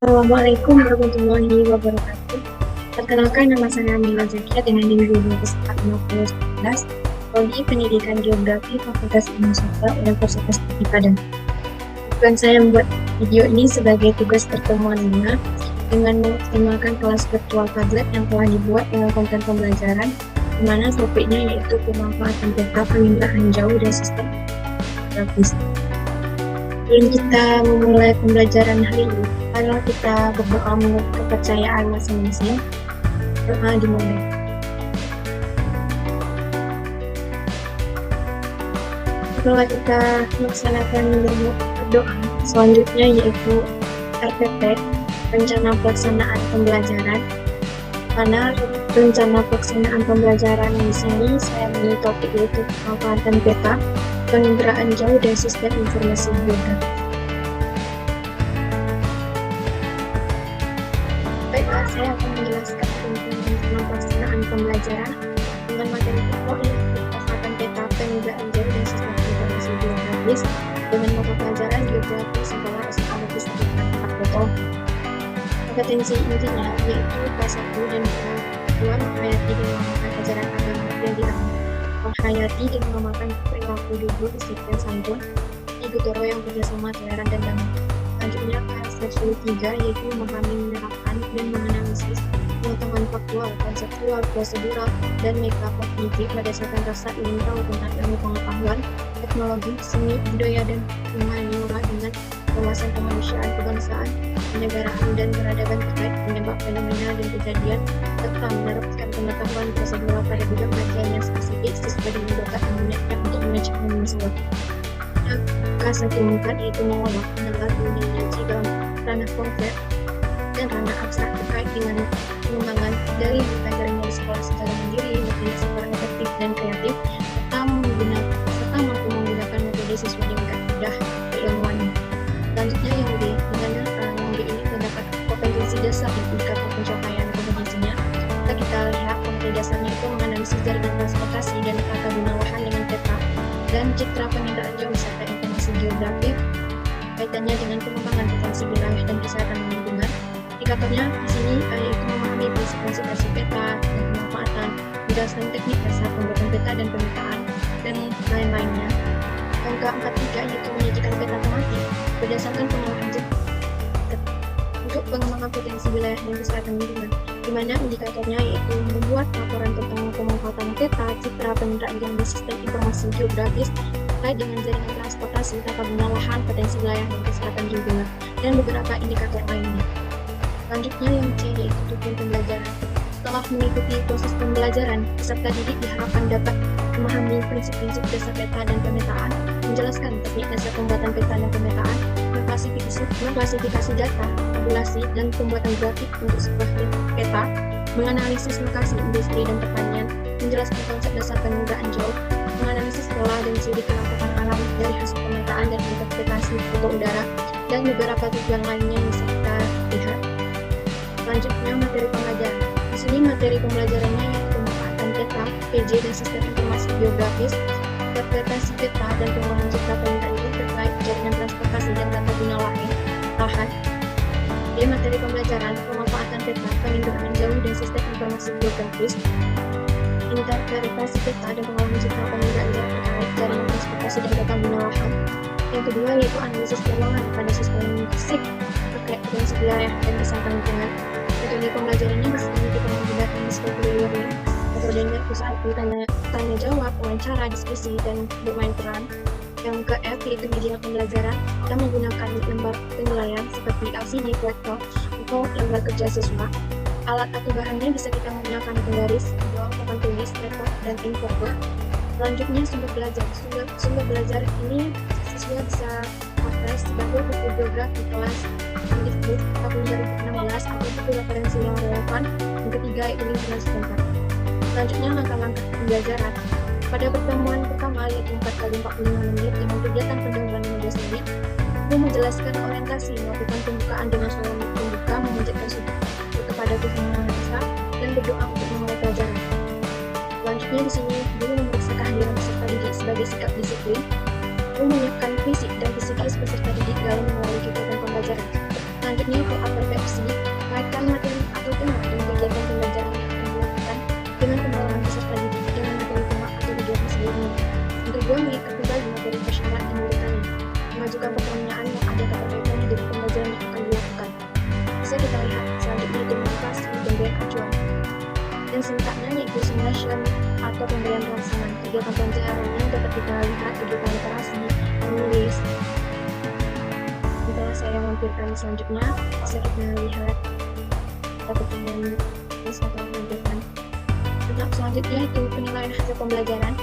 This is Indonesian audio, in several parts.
Assalamualaikum warahmatullahi wabarakatuh. Perkenalkan, nama saya Mila Zakia dengan NIM 2014 Prodi Pendidikan Geografi Fakultas Ilmu Sosial Universitas Negeri Padang. Tujuan saya membuat video ini sebagai tugas pertemuan Lina dengan mengoptimalkan kelas virtual Padlet yang telah dibuat dengan konten pembelajaran, di mana topiknya yaitu pemanfaatan peta penginderaan jauh dan sistem grafis. Sebelum kita memulai pembelajaran hari ini, marilah kita berdoa menurut kepercayaan masing-masing. Doa dimulai. Setelah kita melaksanakan berdoa, selanjutnya yaitu RPP, Rencana Pelaksanaan Pembelajaran. Mana rencana pelaksanaan pembelajaran di sini saya memilih topik yaitu pemanfaatan peta, penginderaan jauh dan sistem informasi geografis. Baiklah, saya akan menjelaskan tentang rencana pelaksanaan pembelajaran dengan materi pokok yaitu pemanfaatan peta, penginderaan jauh dan sistem informasi geografis dengan mata pelajaran geografi sekolah SMA Negeri 1 Foto. Kompetensi intinya yaitu kelas 1 dan kelas 2 menghayati dan mengamalkan ajaran agama dan diamalkan. Menghayati dan mengamalkan perilaku duduk, disiplin, santun, Igutoro yang kerjasama, toleran, dan damai. Selanjutnya kelas 3 yaitu memahami, menerapkan, dan menganalisis pengetahuan faktual, konseptual, prosedural, dan metakognitif berdasarkan rasa ingin tahu tentang ilmu pengetahuan, teknologi, seni, budaya, dan humaniora dengan wawasan kemanusiaan, kebangsaan, kenegaraan, dan peradaban terkait penyebab fenomena dan kejadian, serta menerapkan pengetahuan prosedural pada bidang kajian yang spesifik sesuai dengan bakat minatnya untuk memecahkan masalah. Kelas 4 yaitu mengolah, menanggapi, meneliti dalam ranah konkret dan ranah abstrak terkait dengan pengembangan dari pelajarannya di sekolah secara mandiri, metode secara efektif dan kreatif, serta mampu menggunakan metode sesuai dengan kaidah keilmuannya. Selanjutnya yang B, di mana yang B ini terdapat kompetensi dasar dan indikator pencapaian kompetensinya. Kita lihat kompetensi dasarnya itu menganalisis jaringan transportasi dan tata guna lahan dengan peta dan citra penginderaan jauh serta informasi geografis kaitannya dengan pengembangan potensi wilayah dan kesehatan lingkungan. Indikatornya di sini yaitu memahami prinsip-prinsip peta dan pemanfaatan, menjelaskan teknik dasar pembuatan peta dan pemetaan dan lain-lainnya. Yang ke-43 yaitu menyajikan peta tematik berdasarkan pengolahan untuk pengembangan potensi wilayah dan kesehatan lingkungan, di mana indikatornya yaitu membuat laporan tentang pemanfaatan peta, citra penginderaan jauh dan sistem informasi geografis terkait dengan jaringan transportasi, tata guna lahan, potensi wilayah dan kesehatan lingkungan, dan beberapa indikator lainnya. Selanjutnya yang C yaitu tujuan pembelajaran. Setelah mengikuti proses pembelajaran, peserta didik diharapkan dapat memahami prinsip-prinsip dasar peta dan pemetaan, menjelaskan teknik dasar pembuatan peta dan pemetaan, mengklasifikasi data, tabulasi, dan pembuatan grafik untuk sebuah peta, menganalisis lokasi industri dan pertanian, menjelaskan konsep dasar penginderaan jauh, menganalisis pola dan ciri penampakan alam dari hasil pemetaan dan interpretasi foto udara, dan beberapa tujuan lainnya yang bisa kita lihat. Selanjutnya materi pembelajaran. Di sini materi pembelajarannya yaitu pemanfaatan peta, PJ dan sistem informasi geografis, interpretasi peta dan pengembangan citra penginderaan jauh terkait jaringan transportasi dan tata guna lahan. D. Materi pembelajaran pemanfaatan peta, penginderaan jauh dan sistem informasi geografis, interpretasi peta dan pengembangan citra penginderaan jauh terkait jaringan transportasi dan tata guna lahan. Yang kedua yaitu analisis keuangan pada sistem fisik terkait potensi wilayah dan kesehatan lingkungan. Metode pembelajarannya di sini kita menggunakan discovery learning, metodenya itu tanya jawab, wawancara, diskusi, dan bermain peran. Yang ke-F yaitu media pembelajaran, kita menggunakan lembar penilaian seperti LCD, proyektor, atau lembar kerja siswa. Alat atau bahannya bisa kita menggunakan penggaris, blok, papan tulis, laptop, dan infoboard. Selanjutnya sumber belajar. Sumber belajar ini siswa bisa akses sebagai buku geografi kelas Mendikbud tahun 2016 atau buku referensi yang relevan. Yang ketiga yaitu lingkungan setempat. Selanjutnya langkah-langkah pembelajaran. Pada pertemuan pertama yaitu 4 kali 45 menit dengan kegiatan pendahuluan 15 menit, itu menjelaskan orientasi, melakukan pembukaan dengan suara pembuka, memanjatkan syukur kepada Tuhan Yang Maha Esa, dan berdoa untuk memulai pelajaran. Selanjutnya di sini guru memeriksa kehadiran peserta didik sebagai sikap disiplin, guru menyiapkan fisik dan psikis peserta didik dalam melalui kegiatan pembelajaran. Selanjutnya PA Persepsi, kaitkan materi atau tema dengan kegiatan pembelajaran yang akan dilakukan dengan pengalaman peserta didik dengan materi tema atau kegiatan sebelumnya. Yang kedua, mengikat kembali materi persyarat dan urutannya. Mengajukan pertanyaan yang ada keterkaitannya dengan pembelajaran yang akan dilakukan. Bisa kita lihat selanjutnya demonstrasi pemberian acuan. Dan singkatnya yaitu simulation atau pemberian rangsangan. Kegiatan pelajarannya dapat kita lihat kegiatan literasi, menulis. Setelah saya lampirkan selanjutnya, bisa kita lihat pertanyaan atau lanjutan. Tahap selanjutnya itu penilaian hasil pembelajaran,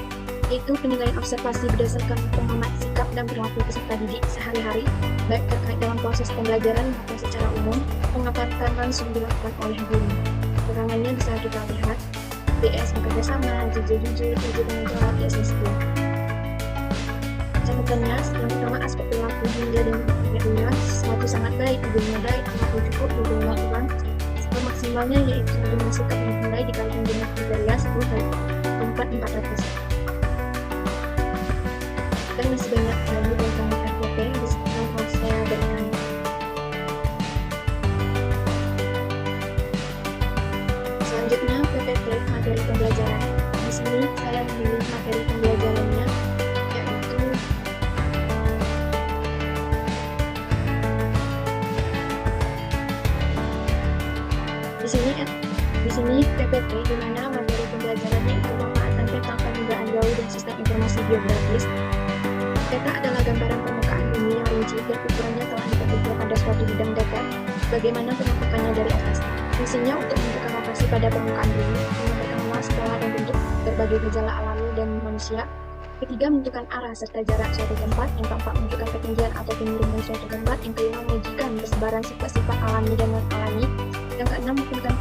yaitu penilaian observasi berdasarkan pengamat sikap dan perilaku peserta didik sehari-hari, baik terkait dalam proses pembelajaran maupun secara umum, pengamatan langsung dilakukan oleh guru. Keterangannya bisa kita lihat BS bekerja sama, jujur, tanggung jawab, ISS 2. Catatannya, yang pertama aspek perilaku hingga dan behaviornya suatu sangat baik, tujuannya baik, terlalu cukup, tujuan melakukan maksimalnya yaitu dengan sikap yang mulai dikalikan dengan kriteria 10 kali 400. Dan masih banyak lagi tentang RPP yang telah saya berikan. Selanjutnya PPT materi pembelajaran. Di sini saya memilih materi pembelajarannya yaitu di sini PPT di mana materi pembelajarannya itu pemanfaatan peta penundaan jauh dan sistem informasi geografis. Peta adalah gambaran permukaan bumi yang rinci dan ukurannya telah ditentukan pada suatu bidang data. Bagaimana penampakannya dari atas? Fungsinya untuk menunjukkan lokasi pada permukaan bumi, menggambarkan luas, pola, dan bentuk berbagai gejala alami dan manusia. Ketiga, menentukan arah serta jarak suatu tempat. Yang keempat, menunjukkan ketinggian atau penurunan suatu tempat. Yang kelima, menunjukkan persebaran sifat-sifat alami dan non-alami. Yang keenam, menentukan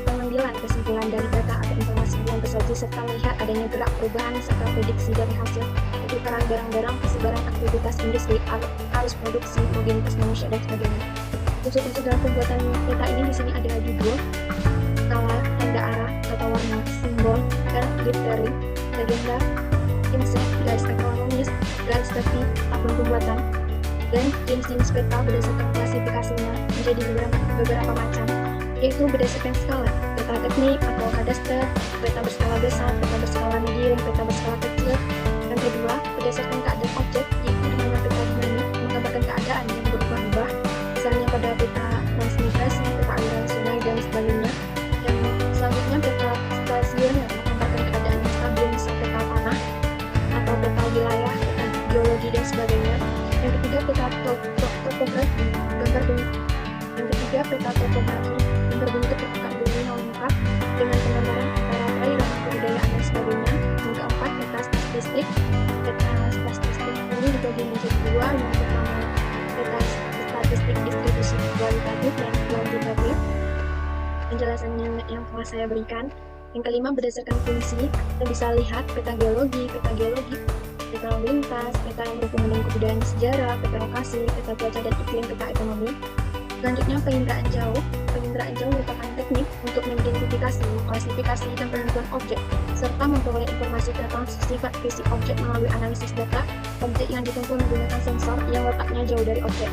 pengambilan kesimpulan dari data atau informasi yang tersaji serta melihat adanya gerak perubahan serta prediksi dari hasil pertukaran barang-barang, persebaran aktivitas industri, arus produksi, mobilitas manusia, dan sebagainya. Unsur-unsur dalam pembuatan peta ini di sini ada judul, skala, tanda arah, tata warna, simbol, dan literary, legenda, inset, garis ekonomis, garis tepi, akun pembuatan, dan jenis-jenis peta berdasarkan klasifikasinya menjadi beberapa macam, yaitu berdasarkan skala, peta teknik atau kadaster, peta berskala besar, peta berskala medium, peta berskala kecil. Yang kedua, berdasarkan keadaan objek, yaitu dengan peta dinamik menggambarkan keadaan yang berubah-ubah, misalnya pada peta transmigrasi, peta aliran sungai, dan sebagainya. Yang selanjutnya peta stasiun yang menggambarkan keadaan yang stabil, misalnya peta tanah atau peta wilayah, peta geologi, dan sebagainya. Yang ketiga, peta topografi, gambar bentuk. Yang ketiga, peta topografi, gambar bentuk permukaan bumi yang lengkap dengan penggambaran antara perairan, kebudayaan, dan sebagainya. Yang keempat, peta statistik. Peta statistik ini dibagi menjadi dua. Yang pertama, peta statistik distribusi kualitatif dan kuantitatif. Penjelasannya yang telah saya berikan. Yang kelima, berdasarkan fungsi, kita bisa lihat peta geologi, peta lalu lintas, peta yang berhubungan dengan kebudayaan sejarah, peta lokasi, peta cuaca dan iklim, peta ekonomi. Selanjutnya, penginderaan jauh. Penginderaan jauh merupakan teknik untuk mengidentifikasi, klasifikasi, dan penentuan objek, serta memperoleh informasi tentang sifat fisik objek melalui analisis data objek yang ditempuh menggunakan sensor yang letaknya jauh dari objek.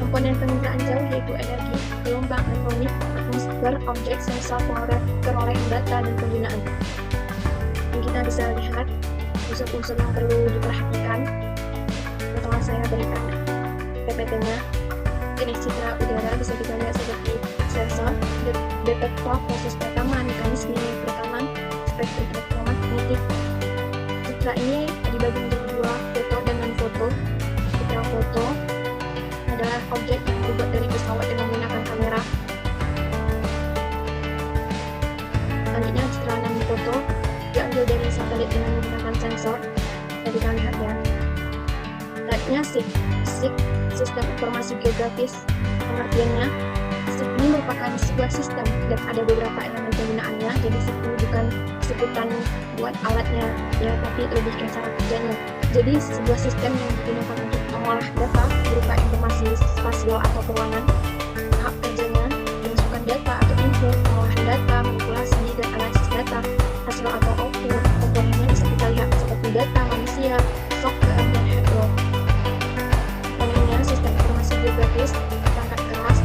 Komponen penginderaan jauh yaitu energi, gelombang, elektronik, atmosfer, objek, sensor, perolehan data, dan penggunaan. Dan kita bisa lihat unsur-unsur yang perlu diperhatikan setelah saya berikan PPT-nya. Jenis citra udara bisa kita lihat seperti sensor, detektor, proses perekaman, mekanisme perekaman, spektrum elektromagnetik. Citra ini dibagi menjadi dua, foto dan non-foto. Citra foto adalah objek yang dibuat dari pesawat dengan menggunakan kamera. Selanjutnya, citra non-foto diambil dari satelit dengan menggunakan sensor. Bisa kita lihat ya. Selanjutnya, SIG, sistem informasi geografis. Pengertiannya, SIG ini merupakan sebuah sistem dan ada beberapa elemen penggunaannya. Jadi SIG ini bukan sebutan buat alatnya ya, tapi lebih ke cara kerjanya. Jadi sebuah sistem yang digunakan untuk mengolah data berupa informasi spasial atau peruangan. Tahap kerjanya memasukkan data atau info, pengolahan data, manipulasi, dan analisis data, hasil atau output. Komponennya bisa kita lihat seperti data, manusia, software, dan hardware. Komponennya sistem informasi geografis, perangkat keras,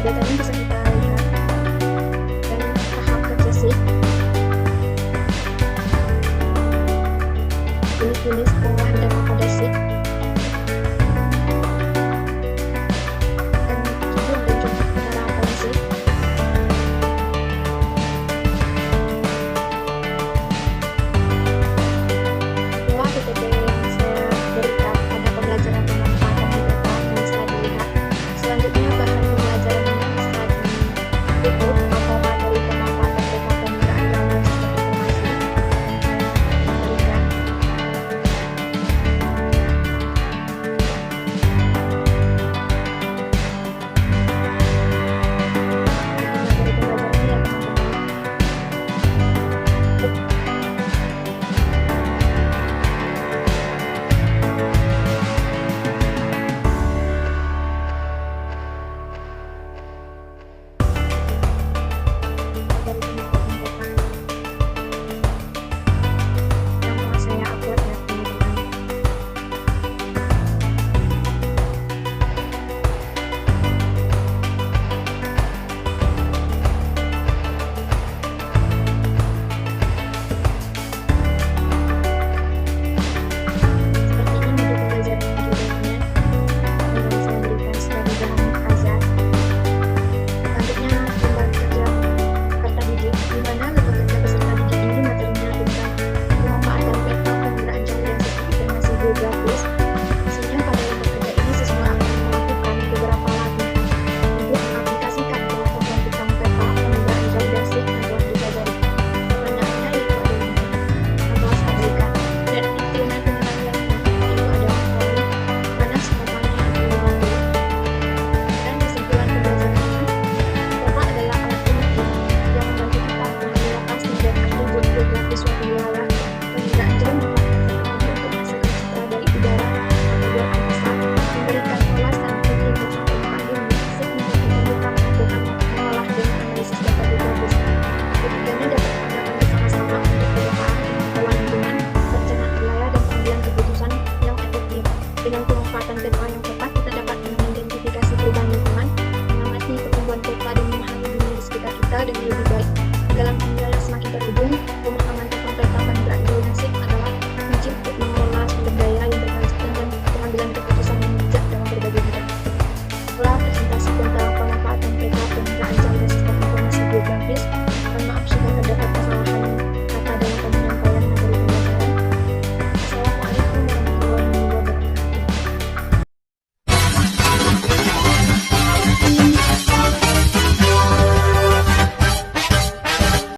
Datanya bisa